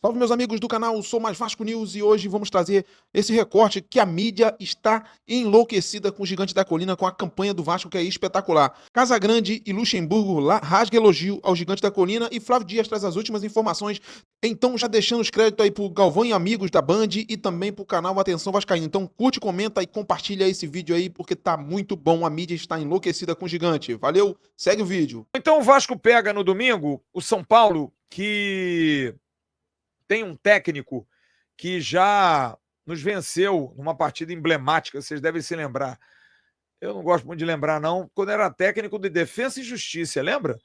Salve, meus amigos do canal Sou Mais Vasco News, e hoje vamos trazer esse recorte que a mídia está enlouquecida com o Gigante da Colina, com a campanha do Vasco, que é espetacular. Casagrande e Luxemburgo rasga elogio ao Gigante da Colina, e Flávio Dias traz as últimas informações. Então, já deixando os créditos aí pro Galvão e amigos da Band e também pro canal Atenção Vascaíno. Então, curte, comenta e compartilha esse vídeo aí, porque tá muito bom. A mídia está enlouquecida com o Gigante. Valeu, segue o vídeo. Então o Vasco pega no domingo o São Paulo, que tem um técnico que já nos venceu numa partida emblemática, vocês devem se lembrar. Eu não gosto muito de lembrar, não. Quando era técnico de Defensa e Justiça, lembra?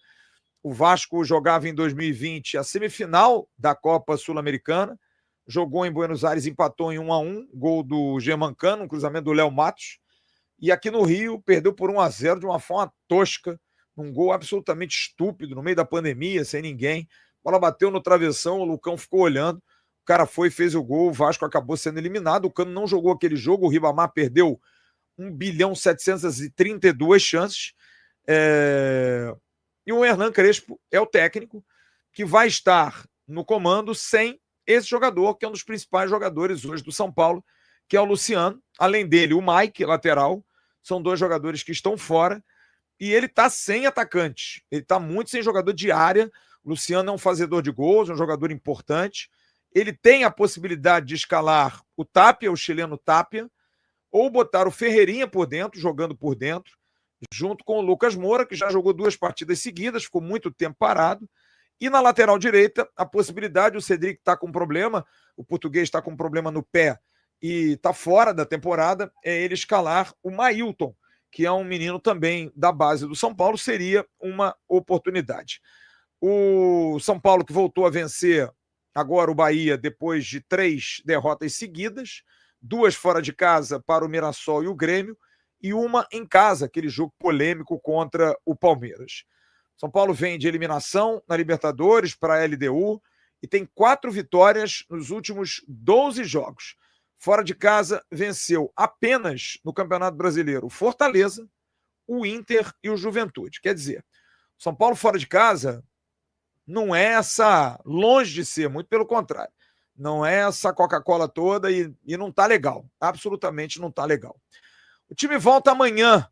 O Vasco jogava em 2020 a semifinal da Copa Sul-Americana, jogou em Buenos Aires, empatou em 1-1, gol do Germancano, um cruzamento do Léo Matos, e aqui no Rio perdeu por 1-0 de uma forma tosca, num gol absolutamente estúpido, no meio da pandemia, sem ninguém. A bola bateu no travessão, o Lucão ficou olhando, o cara foi e fez o gol, o Vasco acabou sendo eliminado, o Cano não jogou aquele jogo, o Ribamar perdeu 1.732 chances, e o Hernan Crespo é o técnico que vai estar no comando sem esse jogador, que é um dos principais jogadores hoje do São Paulo, que é o Luciano. Além dele, o Mike, lateral. São dois jogadores que estão fora. E ele está sem atacante. Ele está muito sem jogador de área. O Luciano é um fazedor de gols, um jogador importante. Ele tem a possibilidade de escalar o Tapia, o chileno Tapia, ou botar o Ferreirinha por dentro, jogando por dentro, junto com o Lucas Moura, que já jogou 2 partidas seguidas, ficou muito tempo parado. E na lateral direita, a possibilidade, o Cedric está com problema, o português está com problema no pé e está fora da temporada, é ele escalar o Mailton, que é um menino também da base do São Paulo, seria uma oportunidade. O São Paulo, que voltou a vencer agora o Bahia depois de 3 derrotas seguidas, 2 fora de casa para o Mirassol e o Grêmio, e uma em casa, aquele jogo polêmico contra o Palmeiras. São Paulo vem de eliminação na Libertadores para a LDU e tem 4 vitórias nos últimos 12 jogos. Fora de casa, venceu apenas no Campeonato Brasileiro o Fortaleza, o Inter e o Juventude. Quer dizer, São Paulo fora de casa não é essa, longe de ser, muito pelo contrário. Não é essa Coca-Cola toda e não está legal. Absolutamente não está legal. O time volta amanhã,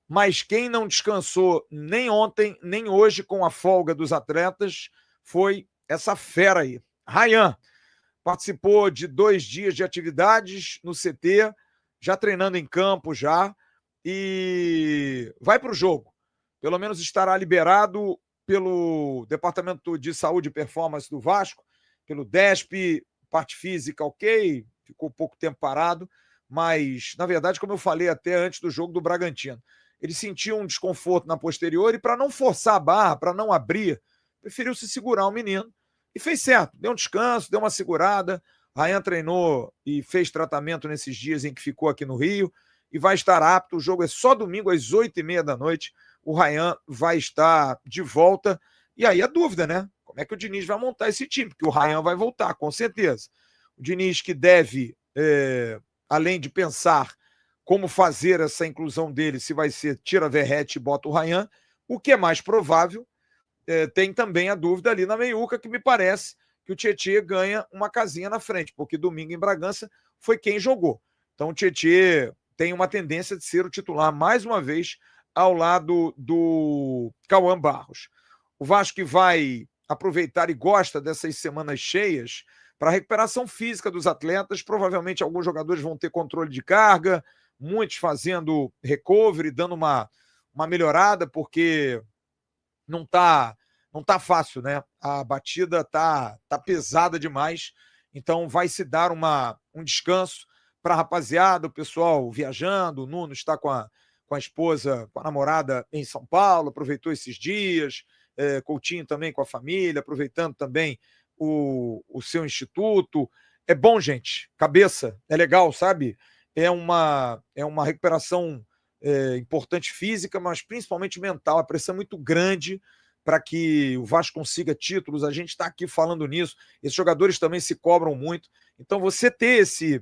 mas quem não descansou nem ontem, nem hoje com a folga dos atletas foi essa fera aí. Rayan participou de 2 dias de atividades no CT, já treinando em campo já, e vai para o jogo. Pelo menos estará liberado pelo Departamento de Saúde e Performance do Vasco, pelo DESP, parte física ok, ficou pouco tempo parado, mas, na verdade, como eu falei até antes do jogo do Bragantino, ele sentiu um desconforto na posterior e, para não forçar a barra, para não abrir, preferiu se segurar o menino e fez certo. Deu um descanso, deu uma segurada. Rayan treinou e fez tratamento nesses dias em que ficou aqui no Rio e vai estar apto. O jogo é só domingo às 8h30 da noite. O Rayan vai estar de volta. E aí a dúvida, né? Como é que o Diniz vai montar esse time? Porque o Rayan vai voltar, com certeza. O Diniz que deve, além de pensar como fazer essa inclusão dele, se vai ser tira Verratti e bota o Rayan, o que é mais provável, tem também a dúvida ali na meiuca, que me parece que o Tietê ganha uma casinha na frente, porque domingo em Bragança foi quem jogou. Então o Tietê tem uma tendência de ser o titular mais uma vez ao lado do Cauã Barros. O Vasco que vai aproveitar e gosta dessas semanas cheias para a recuperação física dos atletas. Provavelmente alguns jogadores vão ter controle de carga, muitos fazendo recovery, dando uma melhorada, porque não tá fácil, né? A batida tá pesada demais, então vai se dar um descanso para a rapaziada, o pessoal viajando. O Nuno está com a esposa, com a namorada em São Paulo, aproveitou esses dias, Coutinho também com a família, aproveitando também o seu instituto. É bom, gente, cabeça, é legal, sabe? É uma recuperação importante física, mas principalmente mental. A pressão é muito grande para que o Vasco consiga títulos. A gente está aqui falando nisso. Esses jogadores também se cobram muito. Então, você ter esse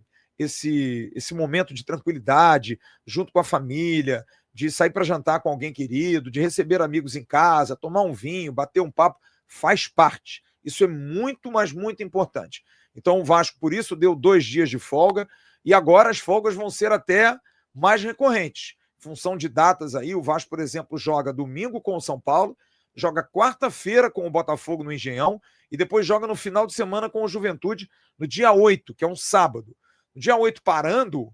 momento de tranquilidade junto com a família, de sair para jantar com alguém querido, de receber amigos em casa, tomar um vinho, bater um papo, faz parte. Isso é muito, mas muito importante. Então o Vasco, por isso, deu 2 dias de folga e agora as folgas vão ser até mais recorrentes. Em função de datas aí, o Vasco, por exemplo, joga domingo com o São Paulo, joga quarta-feira com o Botafogo no Engenhão e depois joga no final de semana com o Juventude no dia 8, que é um sábado. No dia 8, parando,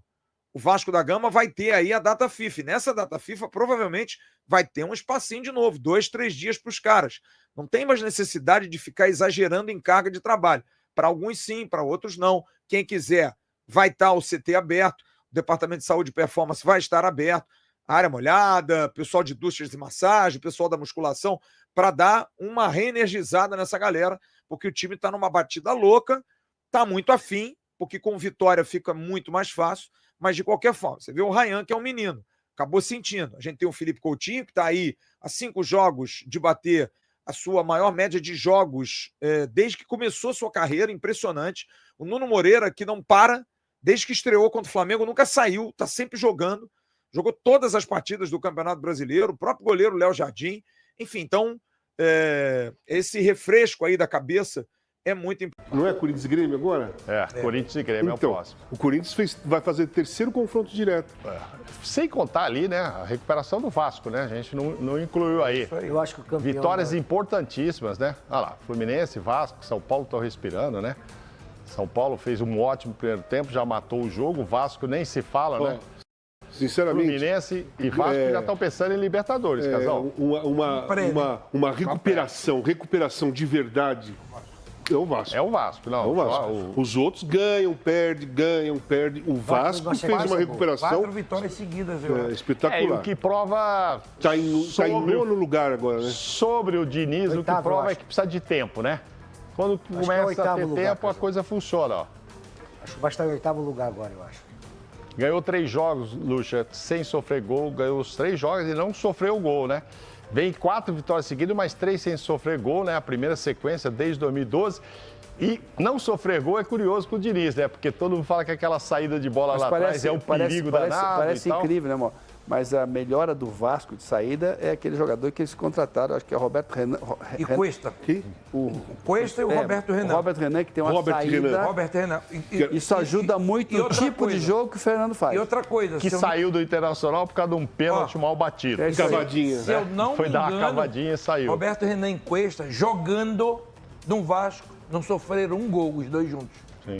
o Vasco da Gama vai ter aí a data FIFA. E nessa data FIFA, provavelmente, vai ter um espacinho de novo, 2, 3 dias para os caras. Não tem mais necessidade de ficar exagerando em carga de trabalho. Para alguns sim, para outros não. Quem quiser, vai estar o CT aberto, o Departamento de Saúde e Performance vai estar aberto, área molhada, pessoal de indústrias de massagem, pessoal da musculação, para dar uma reenergizada nessa galera, porque o time está numa batida louca, está muito afim, porque com vitória fica muito mais fácil, mas de qualquer forma, você vê o Ryan, que é um menino, acabou sentindo. A gente tem o Felipe Coutinho, que está aí há 5 jogos de bater a sua maior média de jogos desde que começou sua carreira, impressionante. O Nuno Moreira, que não para, desde que estreou contra o Flamengo, nunca saiu, está sempre jogando, jogou todas as partidas do Campeonato Brasileiro, o próprio goleiro Léo Jardim. Enfim, então, esse refresco aí da cabeça é muito importante. Não é Corinthians e Grêmio agora? Corinthians e Grêmio Então, é o próximo. o Corinthians vai fazer 3º confronto direto. Sem contar ali, né, a recuperação do Vasco, né? A gente não incluiu aí. Eu acho que o campeão... Vitórias importantíssimas, né? Olha lá, Fluminense, Vasco, São Paulo estão respirando, né? São Paulo fez um ótimo primeiro tempo, já matou o jogo. O Vasco nem se fala, né? Sinceramente... Fluminense e Vasco já estão pensando em Libertadores, Casal. Uma recuperação de verdade... É o Vasco. É o Vasco, não. É o Vasco. Os outros ganham, perdem. O Vasco fez uma recuperação... 4 vitórias seguidas, eu acho. Espetacular. E o que prova... Está em 9º lugar agora, né? Sobre o Diniz, o que prova é que precisa de tempo, né? Quando começa a ter tempo, a coisa funciona, ó. Acho que vai estar em 8º lugar agora, eu acho. Ganhou 3 jogos, Lucha, sem sofrer gol. Ganhou os 3 jogos e não sofreu gol, né? Vem 4 vitórias seguidas, mas 3 sem sofrer gol, né? A primeira sequência desde 2012. E não sofrer gol é curioso com o Diniz, né? Porque todo mundo fala que aquela saída de bola lá atrás é um perigo danado. Parece incrível, né, amor? Mas a melhora do Vasco de saída é aquele jogador que eles contrataram, acho que é o Roberto Renan. E Cuesta. O Cuesta e o Roberto Renan. O Roberto Renan, que tem uma saída... Roberto Renan. Isso ajuda muito no tipo de jogo que o Fernando faz. E outra coisa... Que saiu do Internacional por causa de um pênalti mal batido. Cavadinha. Se eu não Foi me dar engano, uma cavadinha e saiu. Roberto Renan e Cuesta, jogando no Vasco, não sofreram um gol, os dois juntos. Sim.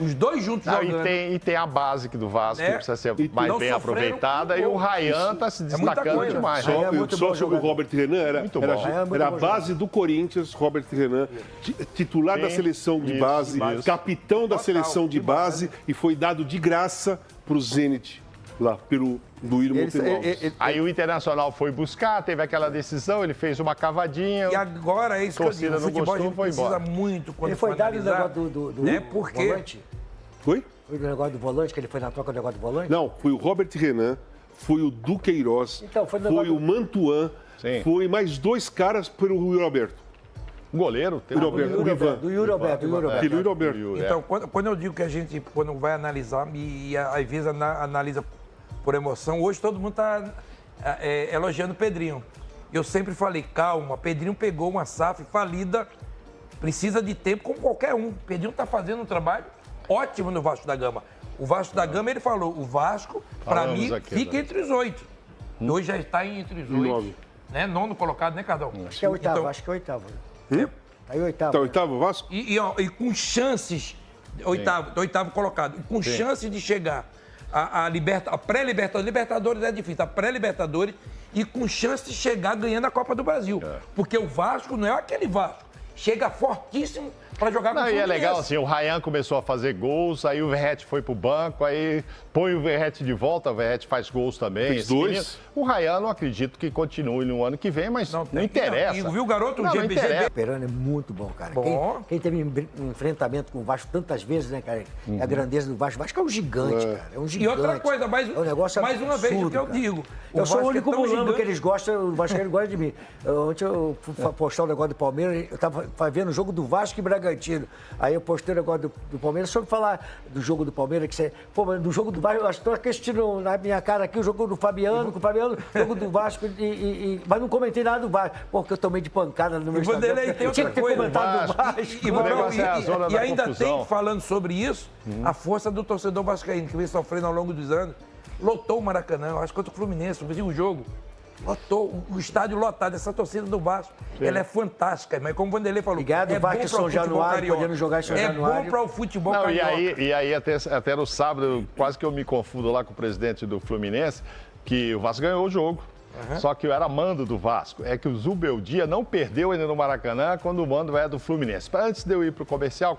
Os dois juntos jogando. E tem a base do Vasco, que precisa ser mais não bem sofreram aproveitada. E o Rayan está se destacando coisa. demais. Só sobre o Robert Renan, era a base do Corinthians, Robert Renan, titular da seleção de base, capitão da seleção de base, e foi dado de graça para o Zenit, lá, do William Monteiro. Aí o Internacional foi buscar, teve aquela decisão, ele fez uma cavadinha. E agora é isso que eu digo, o futebol a gente precisa muito quando ele foi dado o negócio do né? Porque... volante? Foi? Foi o negócio do volante, que ele foi na troca do negócio do volante? Não, foi o Robert Renan, foi o Duqueiroz, Então, foi o Mantuan, foi mais 2 caras pelo Yuri Alberto. O goleiro? O Ivan. Do Yuri Alberto. Yuri Alberto. Então, quando eu digo que a gente, quando vai analisar, e às vezes analisa por emoção, hoje todo mundo está elogiando o Pedrinho. Eu sempre falei, calma, Pedrinho pegou uma SAF falida, precisa de tempo como qualquer um. Pedrinho está fazendo um trabalho ótimo no Vasco da Gama. O Vasco da Gama, ele falou, o Vasco, para mim, fica entre os 8. Hoje já está entre os 8. Né? 9º colocado, né, Cardão? Acho que é 8º, então, acho que é 8º. Tá em 8º. Tá 8º Vasco? E com chances, 8º colocado, e com chances de chegar a pré-Libertadores. Libertadores é difícil, a pré-Libertadores, e com chance de chegar ganhando a Copa do Brasil. Porque o Vasco não é aquele Vasco. Chega fortíssimo para jogar com o Fluminense. E é legal assim, o Rayan começou a fazer gols, aí o Verratti foi pro banco, aí põe o Verratti de volta, o Verratti faz gols também. Fez 2. O Rayan não acredito que continue no ano que vem, mas não interessa. E viu o garoto, o não GBG? O Perano é muito bom, cara. Bom. Quem teve enfrentamento com o Vasco tantas vezes, né, cara? A grandeza do Vasco. O Vasco é um gigante, cara. É um gigante. E outra coisa, mais uma vez, o que eu digo. Eu sou o único mulambo que eles gostam, o Vasco gosta de mim. Ontem eu fui postar o negócio do Palmeiras, eu tava vai vendo o jogo do Vasco e Bragantino. Aí eu postei o negócio do Palmeiras, só falar do jogo do Palmeiras, que você... Pô, mas do jogo do Vasco, eu estou assistindo na minha cara aqui o jogo do Fabiano, com o Fabiano, o jogo do Vasco, mas não comentei nada do Vasco. Pô, porque eu tomei de pancada no meu Instagram. Eu tinha que ter comentado do Vasco. E ainda tem, falando sobre isso, a força do torcedor vascaíno, que vem sofrendo ao longo dos anos. Lotou o Maracanã, eu acho que contra o Fluminense, eu vi o jogo. Lotou, o estádio lotado, essa torcida do Vasco, ela é fantástica, mas como o Vanderlei falou, obrigado, é bom para o São Januário, carioca, podendo jogar em São Januário. É bom para o futebol Não, carioca. E aí até no sábado, quase que eu me confundo lá com o presidente do Fluminense, que o Vasco ganhou o jogo. Só que eu era mando do Vasco. É que o Zubeldia não perdeu ainda no Maracanã quando o mando é do Fluminense. Antes de eu ir para o comercial...